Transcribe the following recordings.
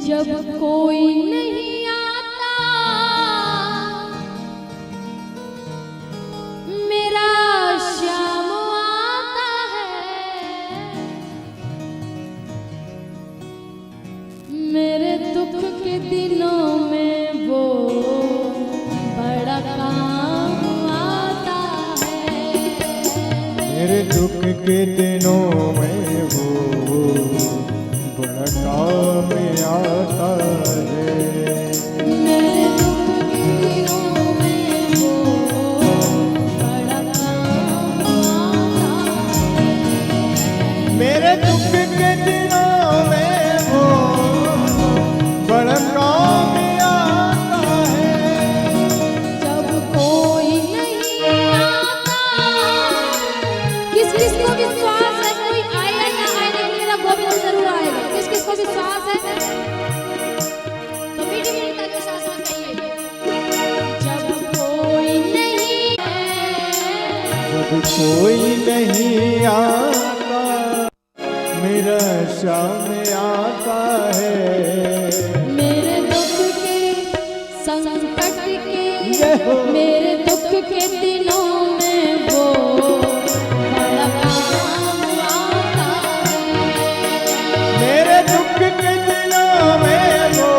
जब कोई नहीं आता मेरा श्याम आता है, मेरे दुख के दिनों में वो बड़ा काम आता है, मेरे दुख के दिनों में वो बड़ा काम आता है, मेरे दुख के दिनों में वो बड़ा काम आता है, मेरे दुख के दिनों में वो बड़ा काम आता है। जब कोई नहीं आता, किस किस को विश्वास है कोई आएगा ना आए लेकिन मेरा गोविंद जरूर आएगा, किस किस को विश्वास है तो मीठी मीठी ताली सांस में कहिए, जब कोई नहीं जब कोई नहीं आता मेरा श्याम आता है, मेरे दुख के संकट के जय हो। मेरे दुख के दिनों में वो बड़ा काम आता है, मेरे दुख के दिनों में वो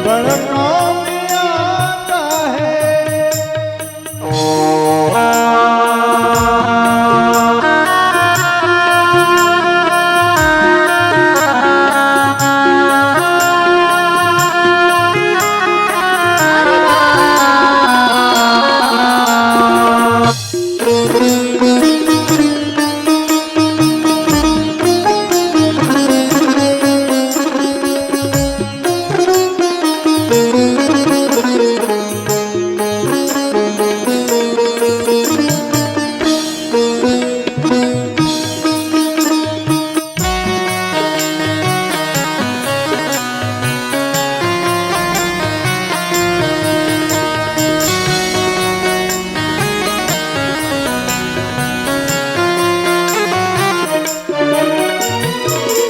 बड़ा काम आता है।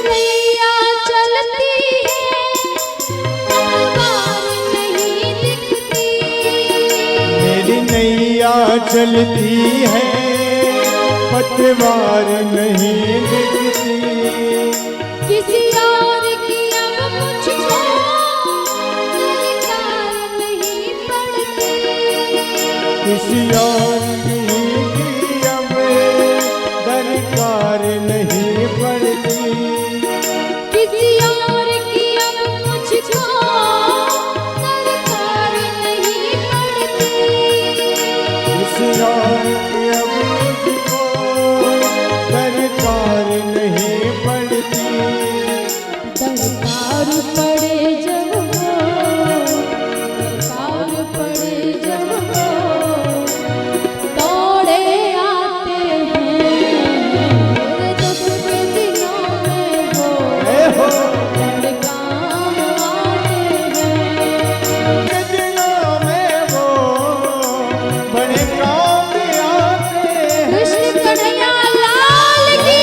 नैया चलती है पतवार नहीं दिखती, मेरी नैया चलती है पतवार नहीं दिखती, किसी और की अब मुझको दरकार नहीं पड़ती, किसी और की अब दरकार नहीं पड़ती, किसी और की अब मुझको दरकार नहीं पड़ती, किसी और की अब मुझको दरकार नहीं पड़ती, दरकार पड़े जब हो, दरकार पड़े जब हो, दौड़े आते हैं मेरे दुख के दिनों में वो हो बड़े काम आते हैं, के दिनों में वो बड़े काम आते हैं। कृष्ण कन्हैया लाल की।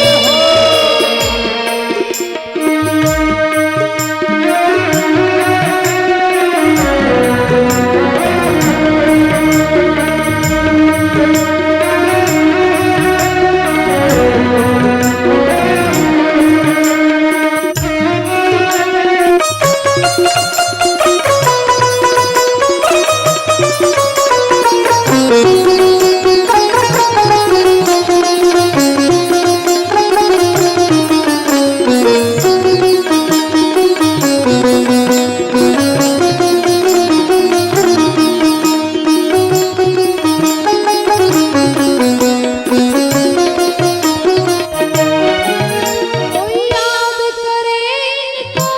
कोई याद करे इनको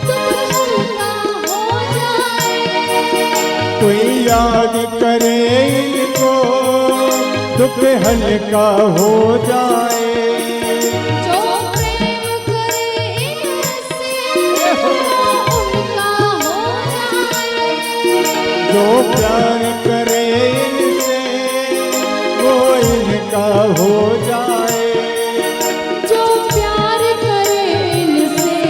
दुख हल्का हो जाए, कोई याद करे इनको दुख हल्का हो जाए, जो प्रेम करे इनसे वो उनका हो जाए, जो प्यार करे इनसे वो इनका हो जाए, जो प्यार करे इनसे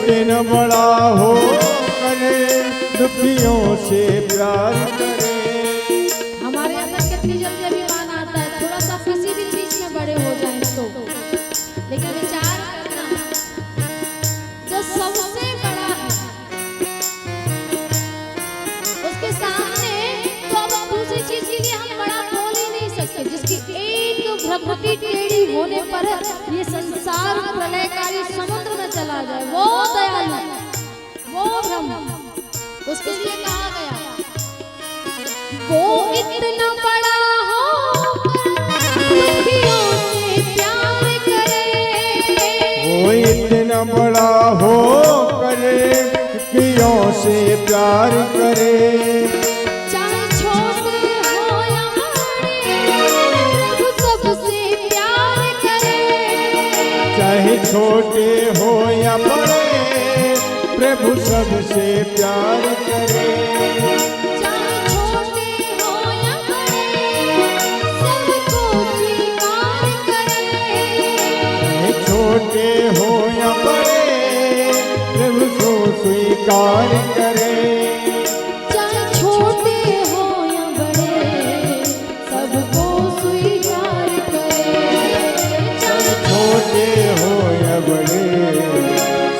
इतना बड़ा हो करे दुखियों से प्यार करे। हमारे अंदर कितनी जल्दी अभिमान आता है, थोड़ा सा किसी भी चीज में बड़े हो जाए तो, लेकिन विचार करना जो सबसे बड़ा है उसके सामने तो अब दूसरी चीज के लिए हम बड़ा बोल ही नहीं सकते। जिसकी एक भ्रमति टेढ़ी होने पर ये संसार प्रलयकारी समुद्र में चला जाए, वो दयालु, वो ब्रह्म, उसके लिए कहा गया वो इतना बड़ा हो दुखियों से प्यार करे। वो इतना बड़ा हो करे दुखियों से प्यार करे। चाहे छोटे हो या बड़े प्रभु सबसे प्यार करे। चाहे छोटे हो या बड़े प्रभु सबसे प्यार करे। छोटे हो या बड़े प्रभु को स्वीकार करे। चाहे छोटे हो या बड़े सबको स्वीकार करे। चाहे छोटे हो या बड़े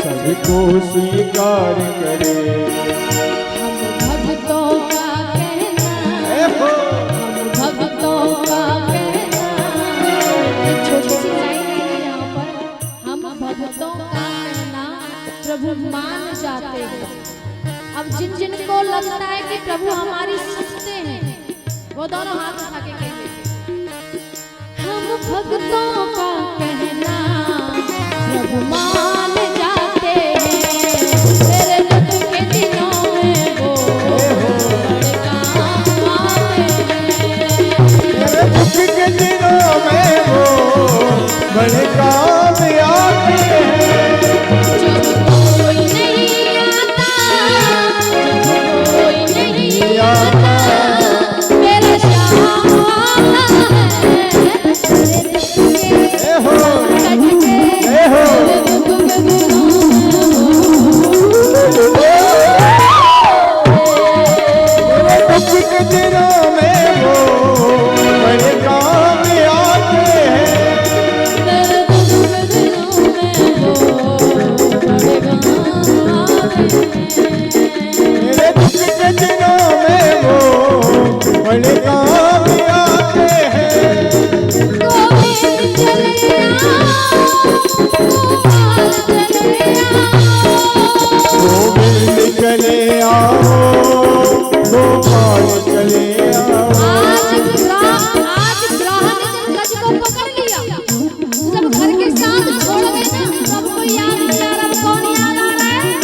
सबको स्वीकार करे। हम भक्तों का कहना, हम भक्तों का कहना, छोटी सी लाइन है यहाँ पर, हम भक्तों का कहना प्रभु मान जाते हैं। अब जिन जिन को लगता है कि प्रभु हमारी सुनते हैं वो दोनों हाथ उठा के कहेंगे हम भक्तों का कहना प्रभु मान जाते हैं। तेरे दुख के दिनों में वो बड़े काम आते हैं। तेरे दुख के दिनों में वो बड़े काम आते हैं। जब कोई नहीं आता, जब कोई नहीं आता, मेरा श्याम आता है। तेरे दुख के हो कट के हो तेरे दुख के दिनों दुख के दिनों में वो बड़े काम आते हैं। तेरे दुख के दिनों में वो बड़े काम आते हैं। मेरे दुख के दिनों में वो बड़े काम आते हैं। गोविंद चले आओ, गोपाल चले आओ। गोविंद चले आओ, गोपाल चले आओ। आज ग्राह ने गज को पकड़ लिया, जब घर के साथ छोड़ गए ना सबको याद नहीं आ रहा। कौन याद आ रहा है?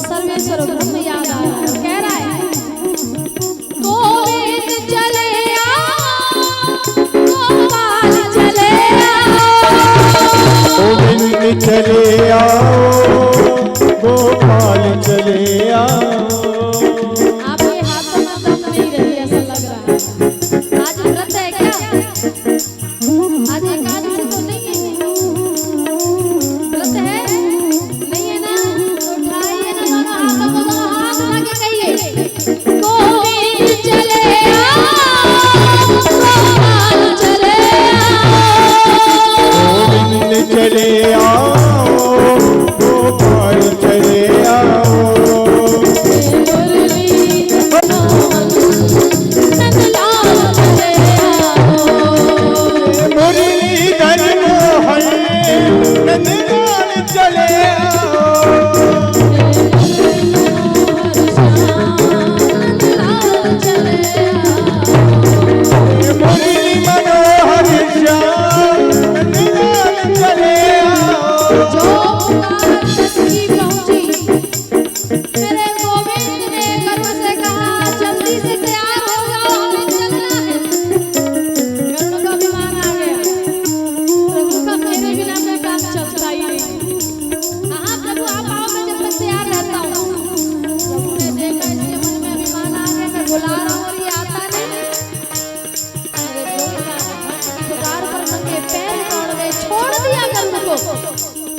सर्वेश्वर ब्रह्म याद आ रहा है। कह रहा है गोविंद चले आओ, गोपाल चले आओ। गोविंद चले आओ, गोपाल चले आओ। आपके हाथों में दम नहीं रही ऐसा लग रहा है। आज व्रत है क्या? आज एकादशी तो नहीं है? व्रत है? नहीं है ना? तो उठाइए ना दोनों हाथों को, दोनों हाथ उठा के कहिए गोविंद चले आओ, गोपाल चले आओ। गोविंद चले आओ, गोपाल चले आओ। मुरलीधर मोहन नंदलाल चले आओ। मुरली मनोहर श्याम नंदलाल चले आओ।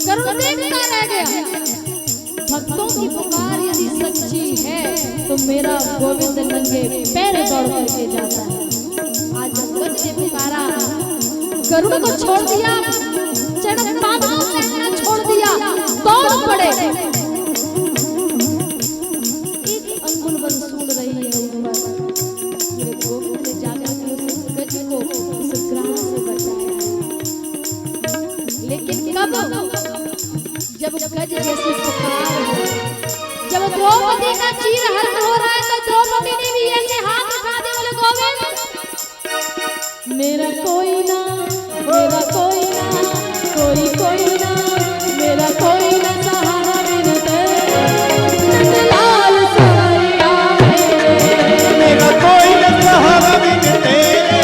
गरुड़ देखता रह गया। तो मेरा गोविंद नंगे पैर दौड़ करके जाता है। आज गज ने पुकारा, गरुड़ को छोड़ दिया, चरण पाप को पहनना छोड़ दिया, दौड़ पड़े। एक अंगुल बन सुन रही है ऊपर, मेरे गोविंद ने जाकर के उस गज को उस ग्रह से बचाया। लेकिन कब? जब गज जैसी पुकार हो, जब द्रौपदी का चीर हरण हो रहा है, तो द्रौपदी ने भी ऐसे हाथ उठा दिए, बोले गोविंद मेरा कोई ना, मेरा कोई ना, कोई कोई ना, मेरा कोई ना सहारा बिन तेरे, नंदलाल सवरिया मेरा कोई न सहारा बिन तेरे,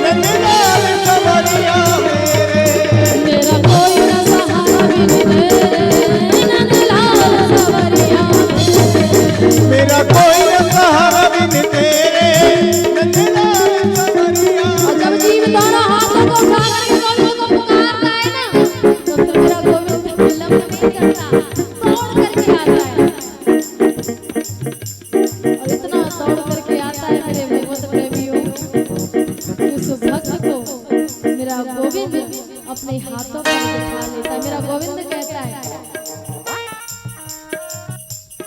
नंदलाल सवरिया मेरे। मेरा कोई ना सहारा बिन तेरे, नंदलाल सवरिया मेरा कोई न सहारा बिन तेरे, नंदलाल सवरिया। और जब जीव दोनों हाथों को उठा करके गोविंद को पुकारता है ना, तो फिर मेरा गोविंद विलंब नहीं करता, दौड़ करके आता है। और इतना दौड़ करके आता है मेरे भगवत प्रेमियों, कि उस भक्त को मेरा गोविंद अपने हाथों पर बिठा लेता है। मेरा गोविंद कहता है,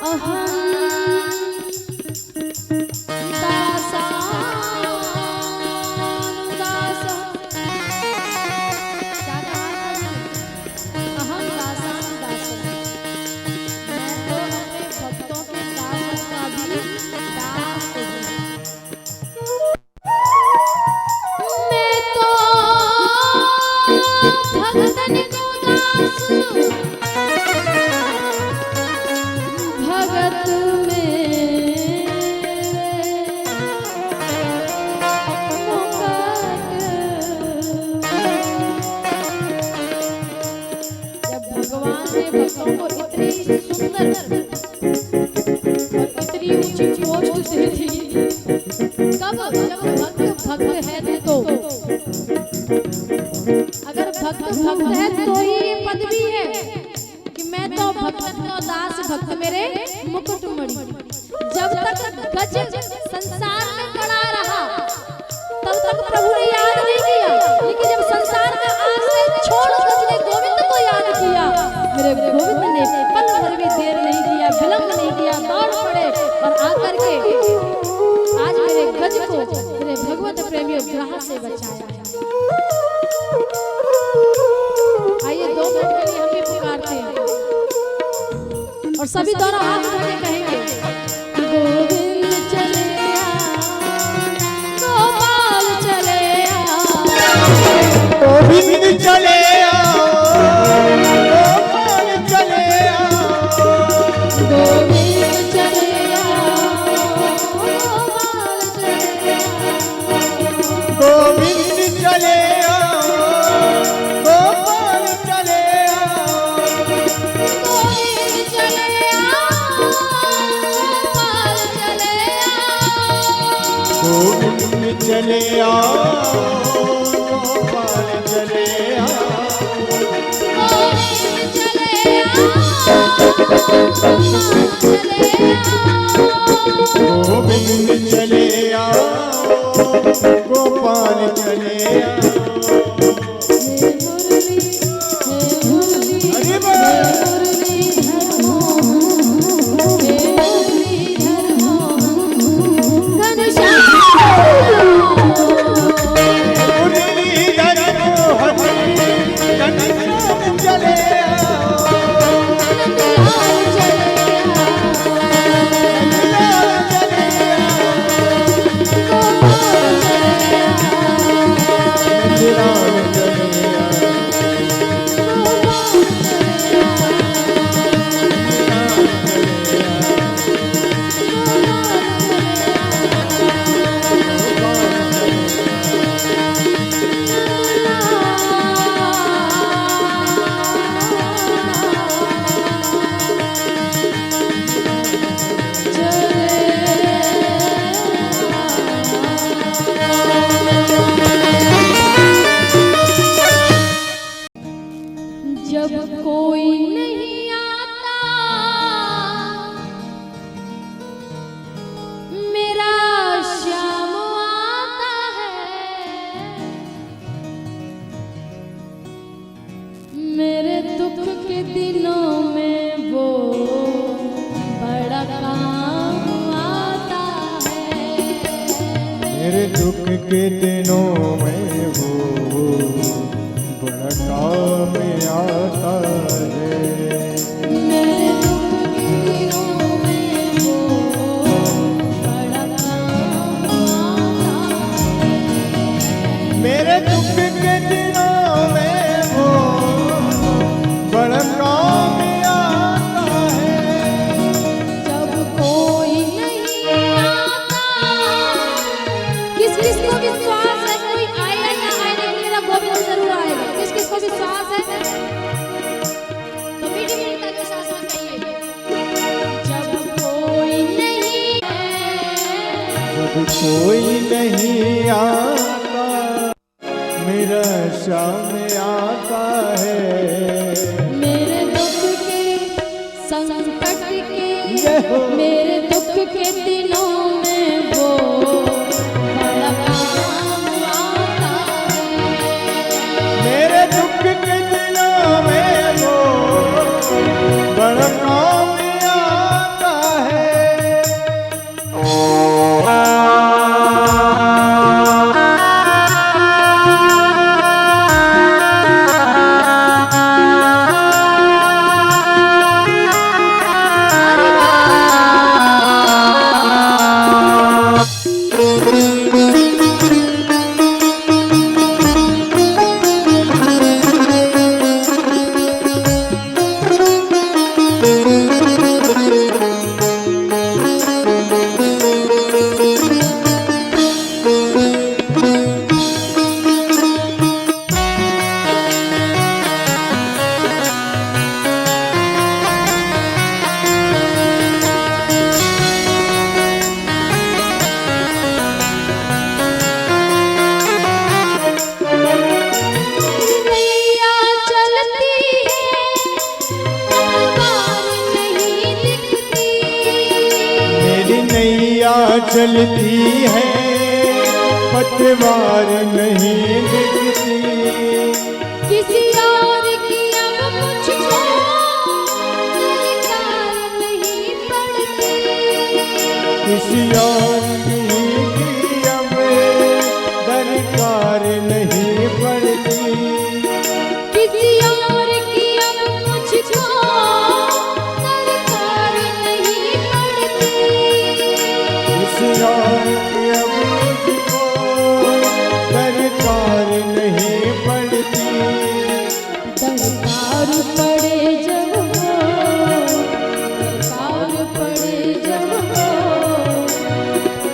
अहं दासानुदासः। क्या कहा था उसने? अहं दासानुदासः। मैं तो अपने भक्तोों के दासों का भी दास हूँ। मैं तो भक्तन को दास, भगत जब भगवान ने भक्तों को इतनी सुंदर और इतनी ऊंची पोस्ट दी थी, कब? जब भक्त भक्त है तो, अगर भक्त भक्त है तो ही ये पदवी है कि मैं तो भक्तन को दास, भक्त मेरे मुकुटमणि। जब तक गज संसार में पड़ा रहा, तब तक प्रभु ने याद नहीं किया, लेकिन जब संसार का आश्रय छोड़ गज ने गोविंद को याद किया, मेरे गोविंद ने पल भर भी देर नहीं किया, विलंब नहीं किया, दौड़ पड़े और आकर के आज मेरे गज को मेरे भगवत प्रेमियों ग्रह से बचाया है। आइए 2 मिनट के लिए हम भी पुकारते हैं और सभी दोनों हाथ उठा के कहेंगे, गोविंद चले आ, गोपाल चले आ, गोविंद चले आओ, गोपाल चले आओ, गोविंद चले आ, गोपाल चले आ, गोविंद चले आओ, गोपाल चले आओ, गोविंद चले आ, गोपाल चले आ, गोविंद चले आओ, गोपाल चले आओ, गोविंद चले आ, गोविंद चले आओ, गोपाल चले आओ। अरे मुरलीधर मोहन घनश्याम चले आओ, नंदलाल चले आओ, मेरे दुख के दिनों में वो बड़ा काम आता है। मेरे दुख के दिनों में वो बड़ा काम आता है। मेरे दुख के दिनों में वो बड़ा काम आता है। जब कोई नहीं आता, किस किस को विश्वास है कोई आए या ना आए लेकिन मेरा गोविंद जरूर आएगा। किस किस को विश्वास है तो मीठी मीठी ताली साथ साथ कहिए। जब कोई नहीं है, जब कोई नहीं आता मेरा शाम आता है। मेरे दुख के संकट के, जय हो। मेरे दुख के दिनों में वो बड़ा काम आता है। मेरे दुख के दिनों में वो बड़ा काम आता है। नैया चलती है, तलवार नहीं दिखती। मेरी नैया चलती है पतवार नहीं दिखती। किसी और की अब मुझको दरकार नहीं पड़ती। किसी और की अब दरकार नहीं पड़ती। किसी और की अब मुझको दरकार नहीं पड़ती। किसी और की अब मुझको दरकार नहीं पड़ती। दरकार पड़े जब हो, दरकार पड़े जब हो,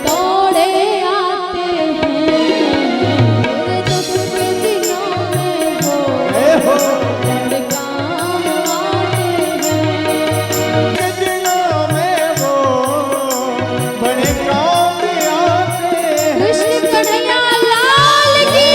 दौड़े आते हैं। मेरे दुख के दिनों में वो हो बड़े काम आते हैं। के दिनों में वो बड़े काम आते हैं। कृष्ण कन्हैया लाल की।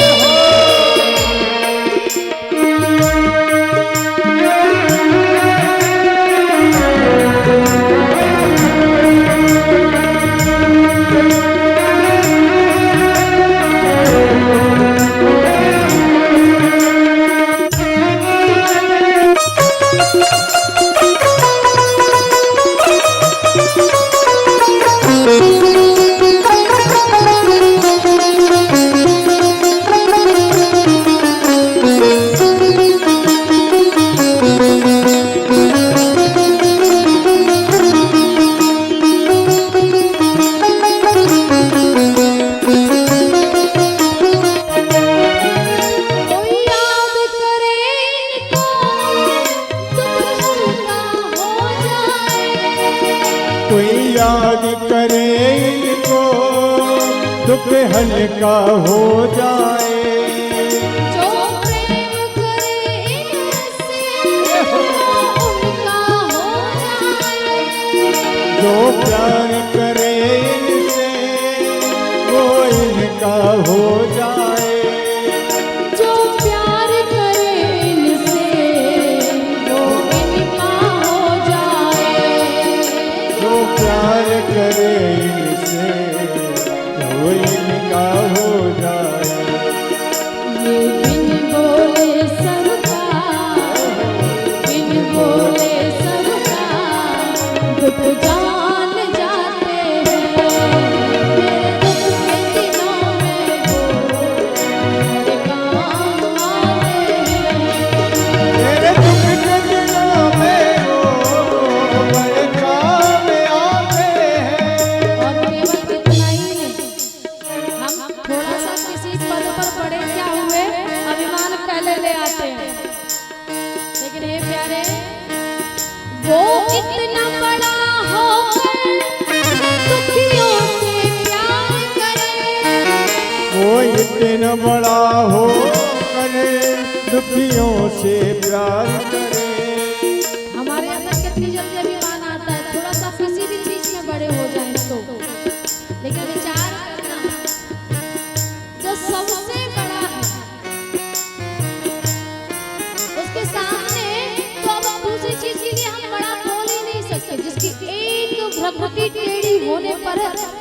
कोई याद करे इनको, दुख हल्का हो जाए। कोई याद करे इनको दुख हल्का हो जाए। जो प्रेम करे इनसे वो उनका हो जाए। जो प्यार करे इनसे वो इनका हो जाए। जो प्यार करे इनसे वो इनका हो जाए। जो प्यार करे इनसे वो इनका हो जाए। ये बिन बोले सबका, बिन बोले सबका दुख जान जाते हैं। मेरे दुख के दिनों बड़ा हो करे, दुखियों से प्यार करे। हमारे अंदर कितनी जल्दी अभिमान आता है, थोड़ा सा किसी भी चीज में बड़े हो जाए तो, लेकिन विचार करना जो सबसे बड़ा है उसके सामने तो अब दूसरी चीज के लिए हम बड़ा बोल ही नहीं सकते। जिसकी एक भ्रमति टेढ़ी होने पर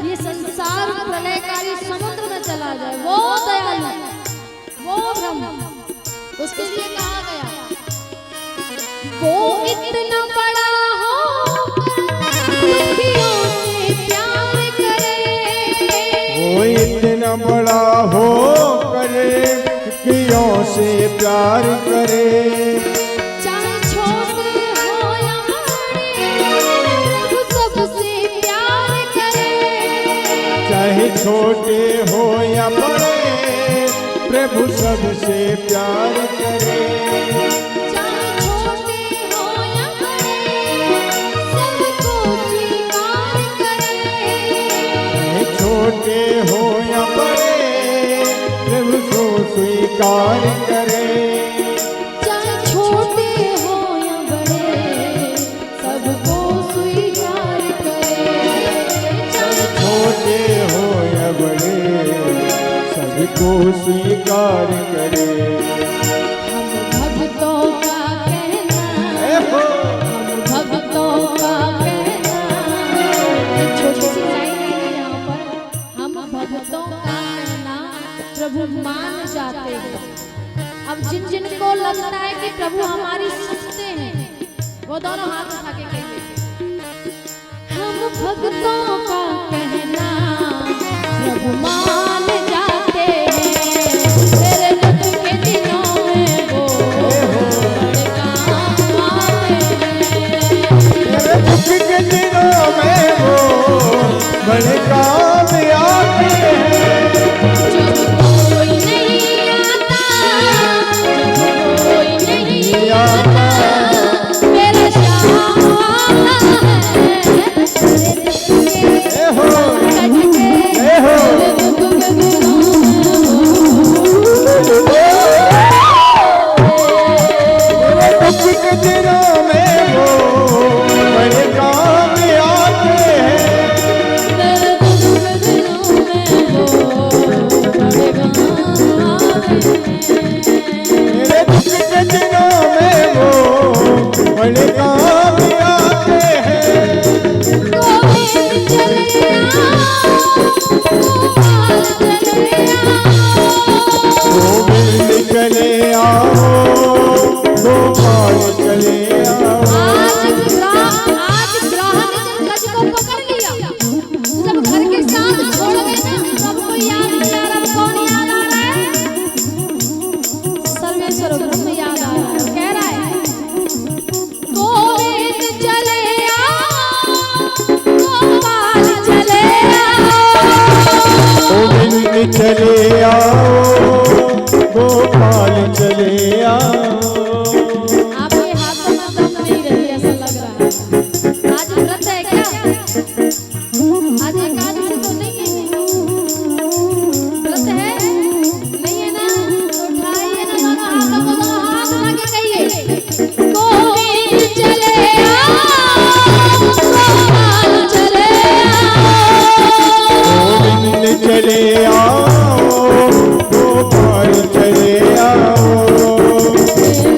ये संसार प्रलयकारी समुद्र में चला जाए, वो दयालु, वो ब्रह्म, उसके लिए कहा गया वो इतना बड़ा हो दुखियों से प्यार करे, वो इतना बड़ा हो करे, दुखियों से प्यार करे। चाहे छोटे हो या बड़े वो सबसे प्यार करे, चाहे छोटे हो या बड़े, प्रभु सबसे प्यार करे। चाहे छोटे हो या बड़े सबको स्वीकार करे, चाहे छोटे हो या बड़े, प्रभु को स्वीकार करे। चाहे छोटे हो या बड़े सबको स्वीकार करे, चाहे छोटे हो या बड़े, सबको स्वीकार करे। हम भक्तों का कहना, हो हम भक्तों का कहना, एक छोटी सी लाइन है यहाँ पर, हम भक्तों का कहना प्रभु मान जाते हैं। अब जिन जिन को लगता है कि प्रभु हमारी सुनते हैं वो दोनों हाथ उठा के कहेंगे हम भक्तों का कहना प्रभु मान जाते हैं, तेरे दुख के दिनों में वो बड़े काम आते हैं। तेरे दुख के दिनों में वो बड़े काम आते हैं। जब कोई नहीं आता, जब कोई नहीं आता, मेरा श्याम आता है, तेरे दुख के हो कट के, हो तेरे दुख के दिनों में तेरे दुख के दिनों में वो बड़े काम आते हैं। तेरे दुख के दिनों में वो बड़े काम आते हैं। तेरे दुख के दिनों में वो बड़े काम आते हैं। गोविंद चले आओ, गोपाल चले आओ, गोविंद चले आओ, गोपाल चले आओ। आज ग्रह ने गज को पकड़ लिया, जब घर के साथ छोड़ गए ना सबको याद नहीं आ रहा, कौन याद आ रहा है? सर्वेश्वर ब्रह्म याद आ रहा है, कह रहा है गोविंद चले आओ, गोपाल चले आओ, गोविंद चले आओ, गोपाल चले आओ। आपके हाथों में दम नहीं रही ऐसा लग रहा है। आज व्रत है क्या? आज एकादशी तो नहीं है, व्रत है नहीं है ना? तो उठाइए ना दोनों हाथों को, दोनों हाथ उठा के कहिए गोविंद चले आओ, गोपाल चले आओ, गोविंद चले आओ, गोपाल चले आओ।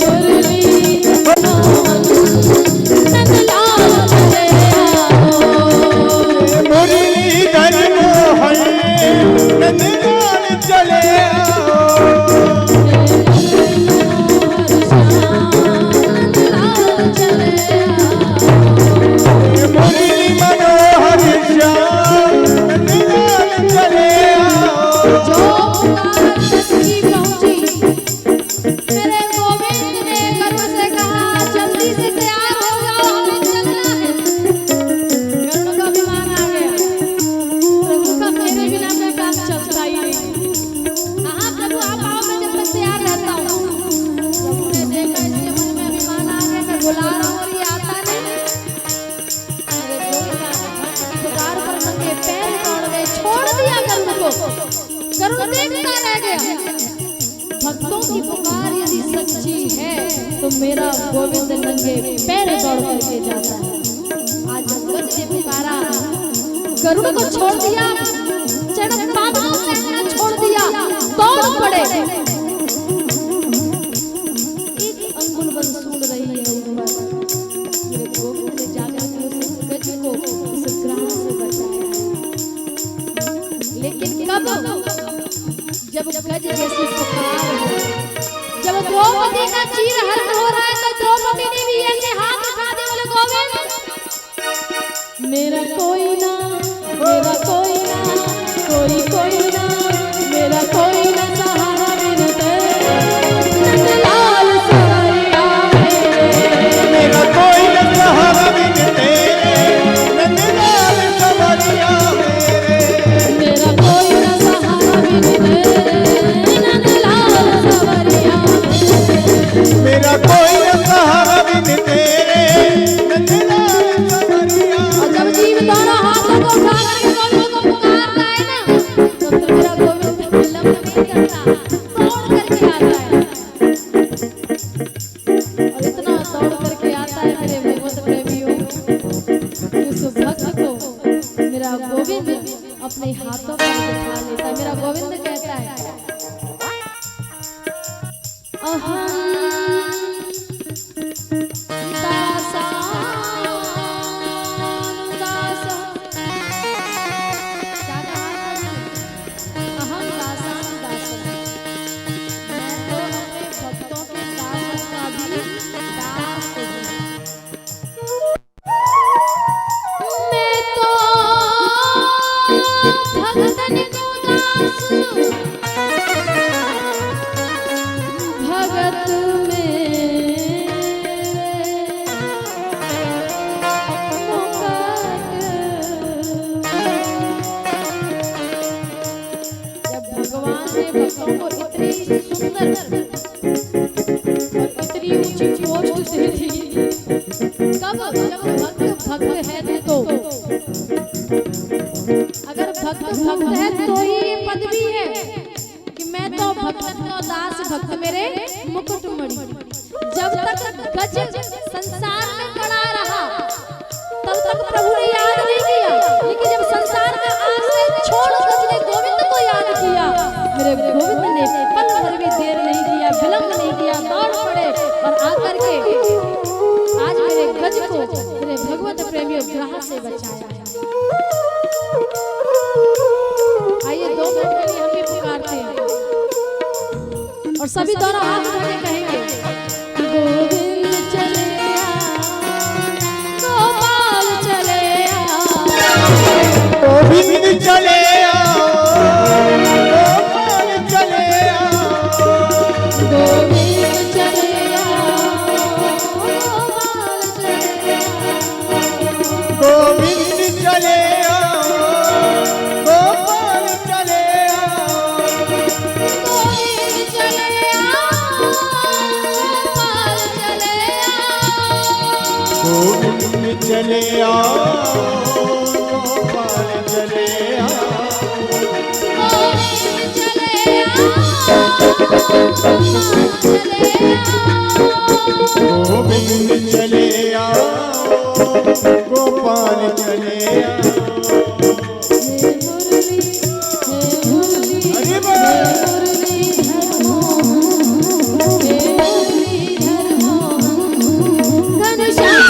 मुरली नंदलाल चले आओ, मुरलीधर मोहन नंदलाल चले आओ। मुरली मनोहर श्याम नंदलाल चले आओ। मेरे गोविंद ने गर्व से कहा जल्दी से तैयार हो जाओ, हमें चलना है। गर्व का अभिमान आ गया, प्रभु का मेरे बिना कोई काम चलता ही नहीं। हाँ प्रभु आप आओ, मैं जब तक तैयार रहता हूँ। प्रभु ने देखा इसके मन में अभिमान आ गया, मैं बुला रहा हूँ और ये आता नहीं। मेरे पुकार पर नंगे पैर दौड़ गए, छोड़ दिया गर्व को, करुण देखता रह गया। भक्तों की पुकार यदि सच्ची है तो मेरा गोविंद नंगे पैर दौड़ करके जाता है। आज गज ने पुकारा, करुण को छोड़ दिया, चरण पादों में छोड़ दिया, दौड़ पड़े। एक अंगुल बन सुन रही है ऊपर, मेरे गोविंद ने जाकर के उस गज को उस ग्रह से बचाया। लेकिन कब? जब गज जैसी पुकार हो, जब द्रौपदी का चीरहरण हो रहा है तो द्रौपदी ने भी ऐसे हाथ उठा दिए, बोले गोविंद मेरा कोई ना, मेरा कोई ना, कोई कोई ना, मेरा कोई ना सहारा बिन तेरे, नंदलाल सवरिया मेरा कोई न सहारा बिन तेरे, नंदलाल सवरिया मेरा कोई ना सहारा बिन तेरे, नंदलाल सवरिया मेरा कोई न सहारा बिन तेरे, नंदलाल सवरिया। और जब जीव दोनों हाथों को उठा करके गोविंद को पुकारता है ना, तो मेरा गोविंद विलंब नहीं करता, दौड़ करके आता है। और इतना दौड़ करके आता है मेरे भगवत प्रेमियों, उस भक्त को मेरा गोविंद अपने हाथों पर बिठा लेता है। मेरा गोविंद कहता है, अहं दासानुदासः। क्या कहा था? अहं दासानुदासः। मैं तो अपने भक्तों के दासों का भी दास हूँ। मैं तो भक्तन को दास, भगत जब भगवान ने भक्तों को इतनी सुंदर और इतनी ऊंची पोस्ट दे दी, कब? जब भक्त भक्त है तो, अगर भक्त भक्त है तो ही ये पदवी है कि मैं तो भक्तन को दास, भक्त मेरे मुकुटमणि। जब तक गज संसार में पड़ा रहा तब तक प्रभु ने याद नहीं किया, लेकिन जब संसार में आश्रय छोड़ गज ने गोविंद को याद किया, मेरे गोविंद ने पल भर भी देर नहीं किया, विलंब नहीं किया, दौड़ पड़े और आकर के आज मेरे गज को मेरे भगवत प्रेमियों ग्रह से बचाया है। आइए 2 मिनट के लिए हम भी पुकारते हैं और सभी दोनों हाथ उठा के कहेंगे, गोविंद चले आ, गोपाल चले आ, गोविंद चले आओ, गोपाल चले आओ, गोविंद चले आ, गोपाल चले आ, गोविंद चले आओ, गोपाल चले आओ, गोविंद चले आ, गोपाल चले आ, गोविंद चले आओ, गोपाल चले आओ, गोविंद चले आ, गोविंद चले आओ, गोपाल चले आओ। अरे घनश्याम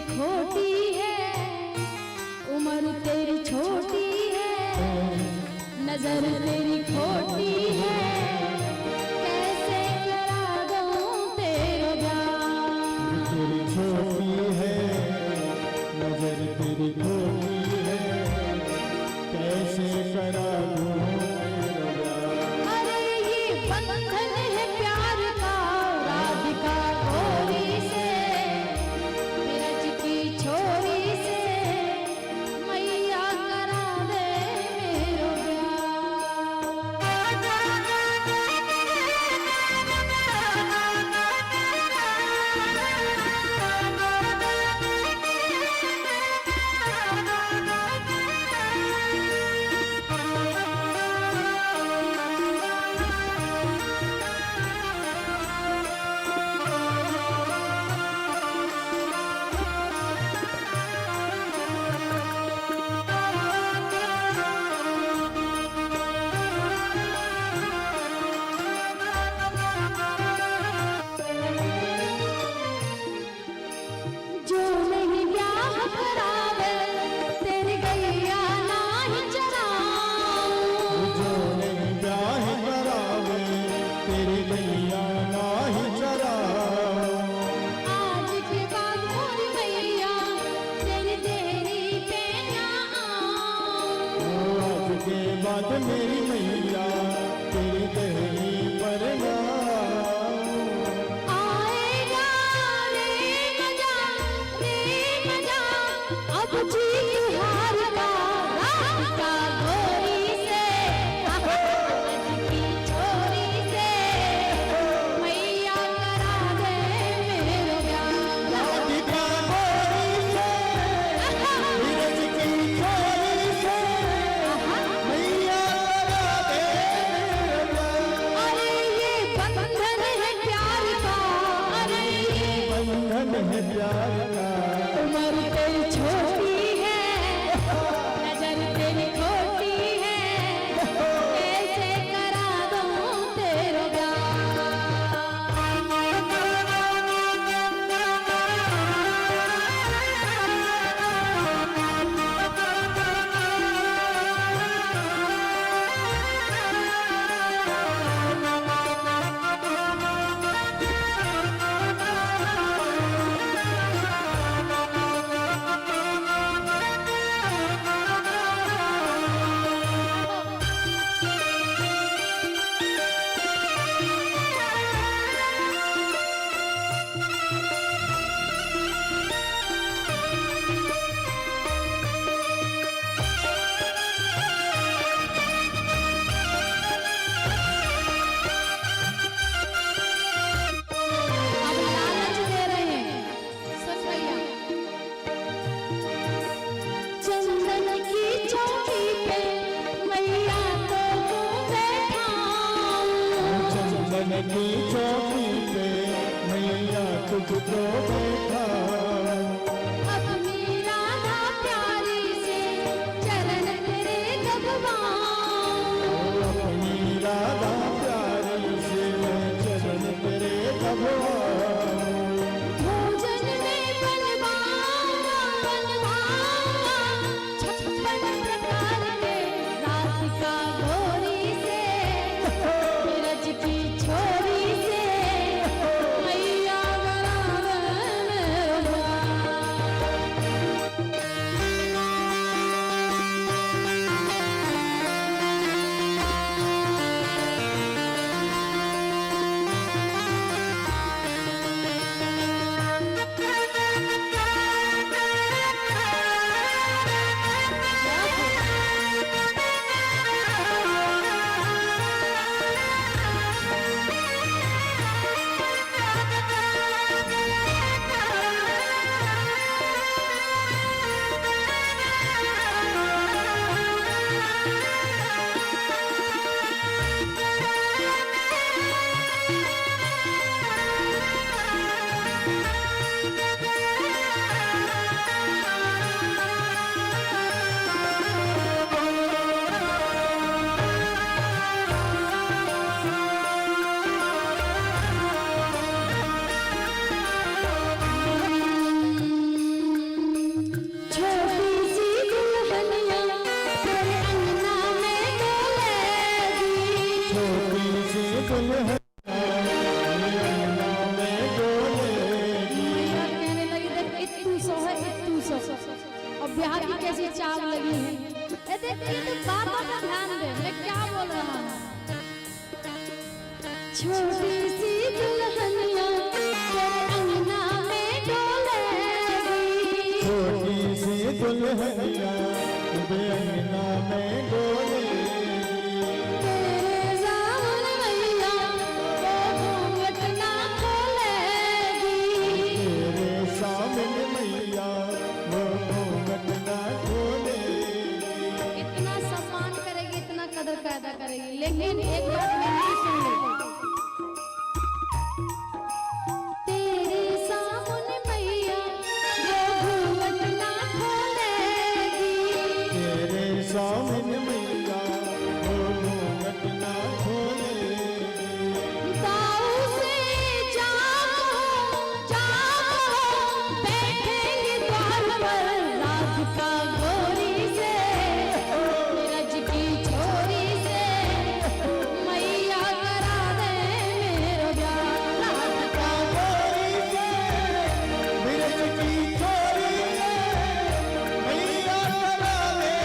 खोटी है, उम्र तेरी छोटी है, नजर तेरी खोटी है, कैसे करा दूं तेरा प्यार। तेरी छोटी है, नजर तेरी खोटी है, कैसे करा दूं तेरा प्यार। अरे ये बंधन है प्यार का राधिका गोरी से, ब्रज की छोरी से, मैया करा दे मेरो जो नहीं ब्याह करावे तेरी गैया नाही चराऊं। जो नहीं ब्याह करावे तेरी गैया नाही चराऊं। आज के बाद मोरी मैया तेरी देरी पे ना आऊं। आज के बाद मेरी मैया तेरी देरी पर ना आएगा रे मजा अब जी हार का राधिका गोरी से, ब्रज की छोरी से, मैया करा दे मेरो प्यार। राधिका गोरी से, ब्रज की छोरी से, मैया करा दे मेरा प्यार। अरे ये बंधन है प्यार का, अरे ये बंधन है प्यार का, उम्र तेरी छोटी है, नजर तेरी खोटी है, कैसे करा दूं तेरा अब लालच दे रहे हैं, सुन भैया। चंदन की चौकी पे मैया को बैठाऊं। चंदन की चौकी पे मैया तुझको बैठा। अपनी राधा प्यारी से चरण तेरे दबवाऊं। अपनी राधा प्यारी से मैं चरण तेरे दबाऊं। भोजन में बनवाऊंगा छप्पन प्रकार के राधिका गोरी से, ब्रज की छोरी से, मैया करा दे कैसी चाव लगी है। ए देखिए तो बातों पर ध्यान दे, मैं क्या बोल रहा हूँ। छोटी सी दुल्हनिया तेरे अंगना में डोलेगी, छोटी सी दुल्हनिया तेरे अंगना में डोलेगी, तेरे सामने मैया वो घूंघट ना खोलेगी, तेरे सामने मैया वो घूंघट ना खोलेगी। इतना सम्मान करेगी, इतना कदर पैदा करेगी, लेकिन एक बात मेरी सुन ले। तेरे सामने मैया वो घूंघट ना खोलेगी, तेरे सामने मैया वो घूंघट ना खोलेगी, ताऊ से जाओ जाओ बैठेंगे द्वार पर राधिका गोरी से, रज की छोरी से मैया करा दे मेरो प्यार, राधिका गोरी से बिरज की छोरी से मैया करा दे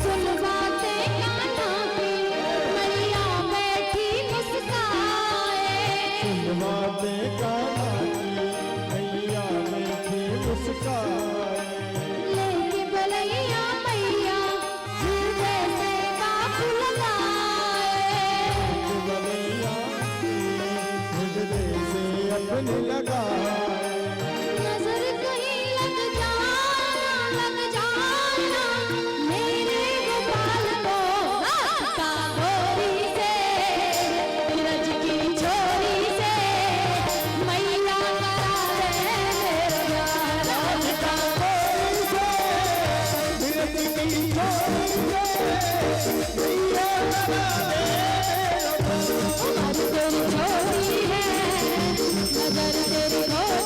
सुन बातें कान्हा की मैया बैठी मुस्काए, बातें कान्हा की मैया बैठी मुस्काए, लेके बलैया मैया हृदय से बाप लगाए, बलैया हृदय से अपने लगाए, नजर कहीं लग जाना मेरे गोपाल को, राधिका गोरी से रज की छोरी से मैया करा दे मेरो प्यार, राधिका गोरी से बिरज की छोरी से मैया करा दे हमारी तेरी छोरी है, नजर तेरी गोरी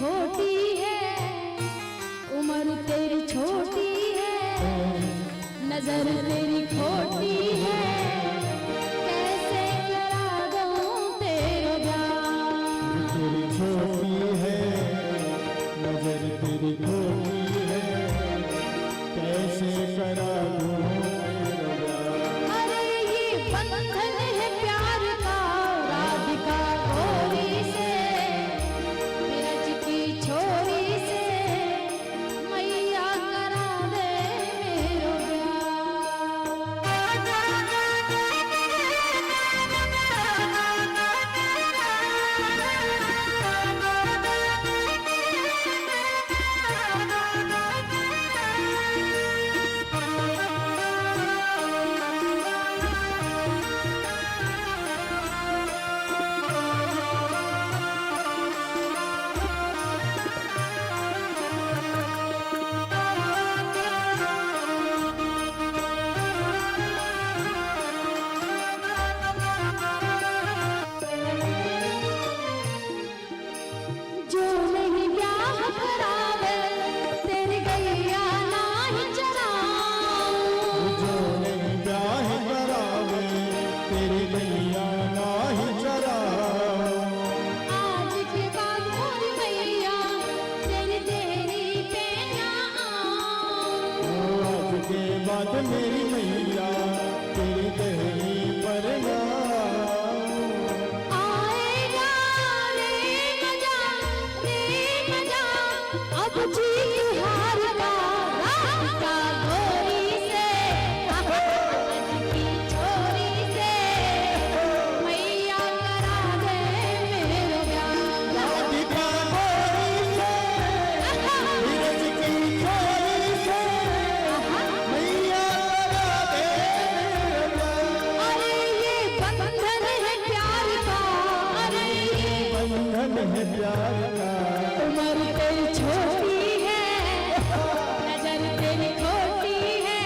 छोटी है, उम्र तेरी छोटी है, नजर तेरी खोटी है, कैसे करा दूं तेरा प्यार। तेरी छोटी है, नजर तेरी खोटी है, कैसे करा दूं तेरा प्यार। अरे ये बंधन है प्यार का राधिका गोरी से, ब्रज की छोरी से, मैया करा दे मेरो जो नहीं ब्याह करावे तेरी गैया नाही चराऊं। जो नहीं ब्याह करावे तेरी गैया नाही चराऊं। आज के बाद मोरी मैया तेरी देरी पे ना आऊं। आज के बाद मेरी मैया तेरी देहरी पर ना आएगा रे मजा अब जी त्योहार का राधिका गोरी से, ब्रज की छोरी से, मैया करा दे मेरो प्यार। राधिका गोरी से, ब्रज की छोरी से, मैया करा दे मेरा प्यार। अरे ये बंधन है प्यार का, अरे ये बंधन है प्यार का। उम्र तेरी छोटी है, नजर तेरी खोटी है,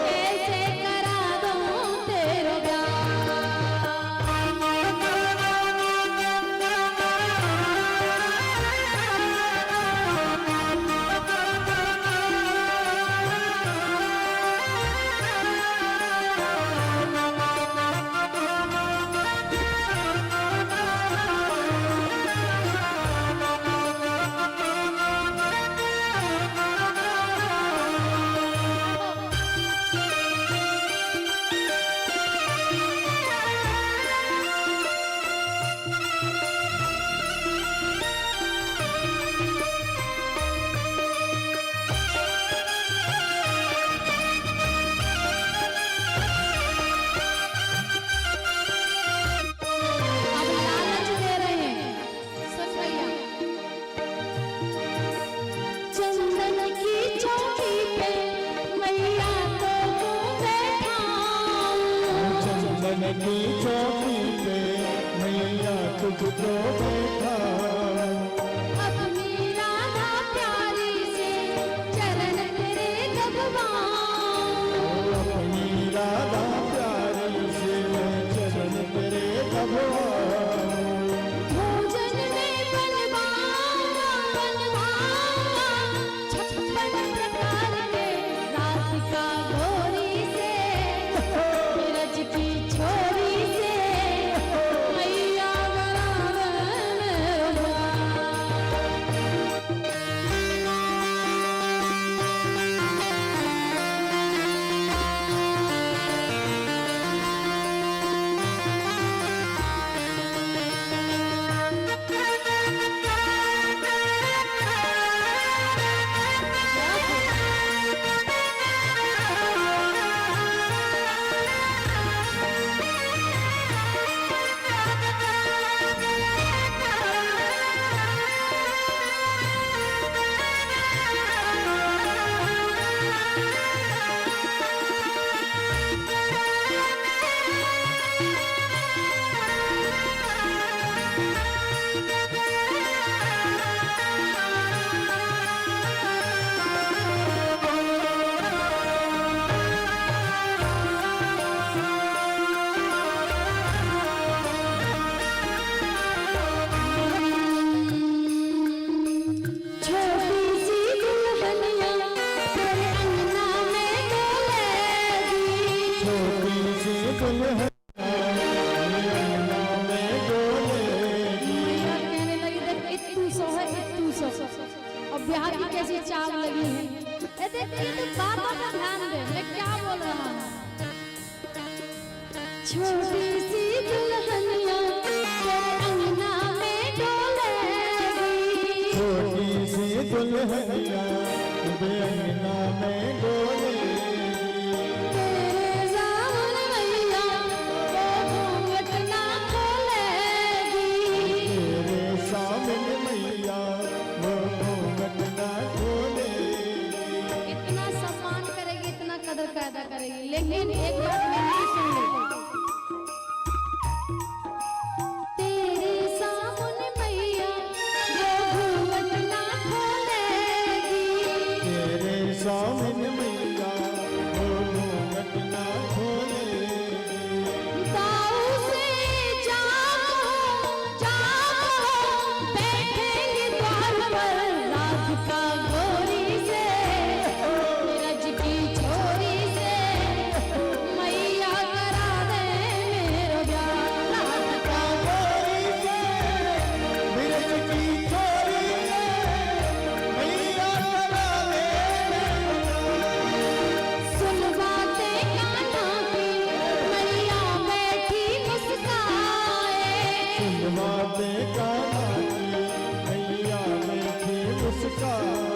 कैसे करा दूं तेरा अब लालच दे रहे हैं, सुन भैया। चंदन की चौकी पे मैया को तू बैठाऊं। चंदन की चौकी पे मैया तुझको बैठा। अपनी राधा प्यारी से चरण तेरे दबवाऊं। अपनी राधा प्यारी से मैं चरण तेरे दबाऊं। भोजन में बनवाऊंगा 56 प्रकार के राधिका गोरी से, ब्रज की छोरी से, मैया करा दे ब्याह की कैसी चाव लगी है। ये देखिए तो बात का ध्यान दे, मैं क्या बोल रहा हूँ। छोटी सी दुल्हनिया तेरे अंगना में डोलेगी, छोटी सी दुल्हनिया तेरे अंगना में डोलेगी, तेरे सामने मैया वो घूंघट ना खोलेगी, तेरे सामने मैया वो घूंघट ना खोलेगी। इतना सम्मान करेगी, इतना कदर पैदा करेगी। लेकिन एक बात मेरी सुन ले, तेरे सामने मैया वो घूंघट ना खोलेगी, तेरे सामने मैया वो घूंघट ना खोलेगी, ताऊ से जागो जागो बैठेंगी द्वार पर राधिका गोरी से, नीरज की छोरी से मैया करा दे मेरो ब्याह, राधिका गोरी से नीरज की छोरी से मैया करा दे सुन बातें कान्हा की मैया बैठी मुस्काए, सुन बातें कान्हा की मैया बैठी मुस्काए,